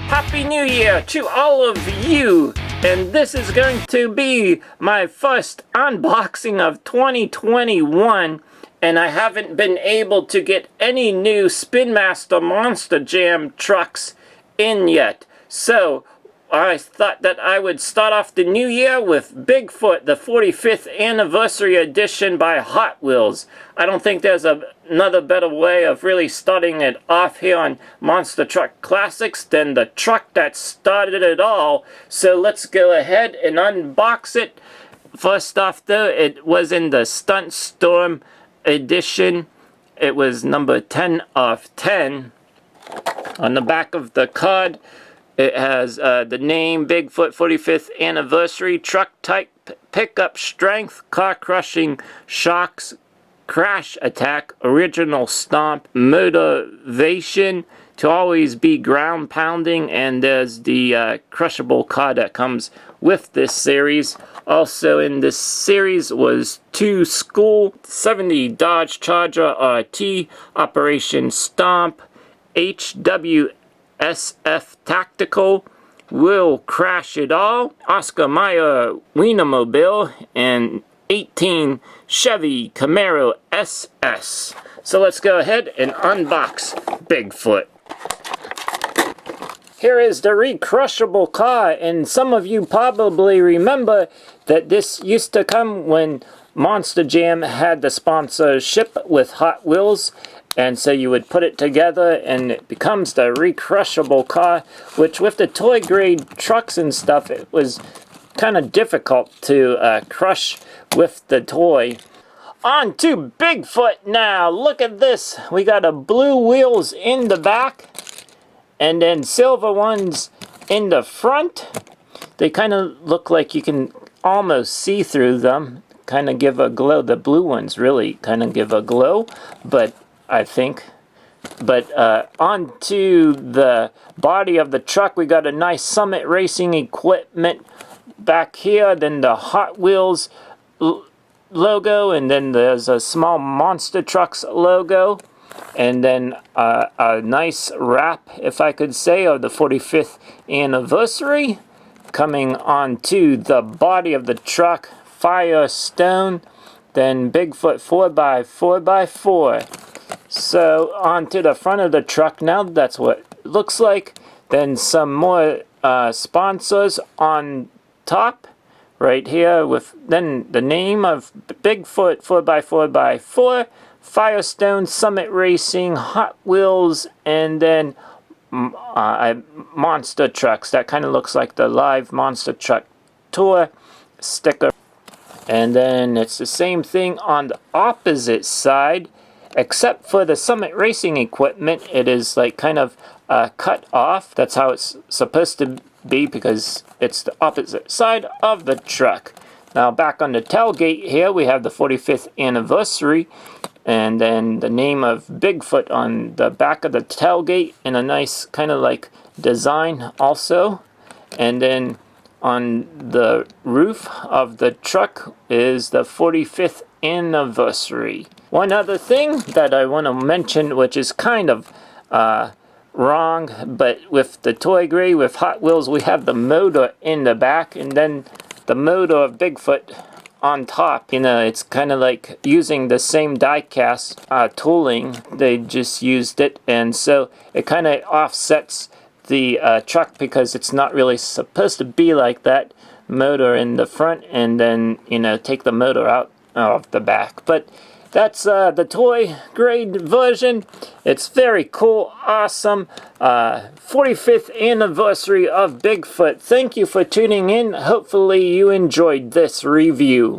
Happy New Year to all of you! And this is going to be my first unboxing of 2021, and I haven't been able to get any new Spin Master Monster Jam trucks in yet. So I thought that I would start off the new year with Bigfoot, the 45th anniversary edition by Hot Wheels. I don't think there's another better way of really starting it off here on Monster Truck Classics than the truck that started it all. So let's go ahead and unbox it. First off though, it was in the Stunt Storm edition. It was number 10 of 10. On the back of the card, it has the name Bigfoot 45th Anniversary, truck type, pickup strength, car crushing shocks, crash attack, original stomp, motivation to always be ground pounding, and there's the crushable car that comes with this series. Also in this series was 2 School, 70 Dodge Charger RT, Operation Stomp, HWSF Tactical, Will Crash It All, Oscar Mayer Wienermobile, and 18 Chevy Camaro SS. So let's go ahead and unbox Bigfoot. Here is the recrushable car, and some of you probably remember that this used to come when Monster Jam had the sponsorship with Hot Wheels. And so you would put it together and it becomes the recrushable car, which with the toy grade trucks and stuff, it was kind of difficult to crush with the toy. On to Bigfoot now. Look at this. We got a blue wheels in the back and then silver ones in the front. They kind of look like you can almost see through them. Kind of give a glow. The blue ones really kind of give a glow, but I think. But onto the body of the truck, we got a nice Summit Racing equipment back here, then the Hot Wheels logo, and then there's a small Monster Trucks logo, and then a nice wrap, if I could say, of the 45th anniversary. Coming onto the body of the truck, Firestone, then Bigfoot 4x4x4. So onto the front of the truck now, that's what it looks like. Then some more sponsors on top right here, with then the name of Bigfoot 4x4x4, Firestone, Summit Racing, Hot Wheels, and then Monster Trucks. That kind of looks like the live Monster Truck Tour sticker. And then it's the same thing on the opposite side. Except for the Summit Racing equipment, it is like kind of cut off. That's how it's supposed to be because it's the opposite side of the truck. Now back on the tailgate here, we have the 45th anniversary, and then the name of Bigfoot on the back of the tailgate in a nice kind of like design also. And then on the roof of the truck is the 45th anniversary. One other thing that I want to mention, which is kind of wrong, but with the toy grade, with Hot Wheels, we have the motor in the back, and then the motor of Bigfoot on top. You know, it's kind of like using the same die-cast tooling. They just used it, and so it kind of offsets the truck because it's not really supposed to be like that. Motor in the front, and then, you know, take the motor out of the back. But that's the toy grade version. It's very cool, awesome. 45th anniversary of Bigfoot. Thank you for tuning in. Hopefully you enjoyed this review.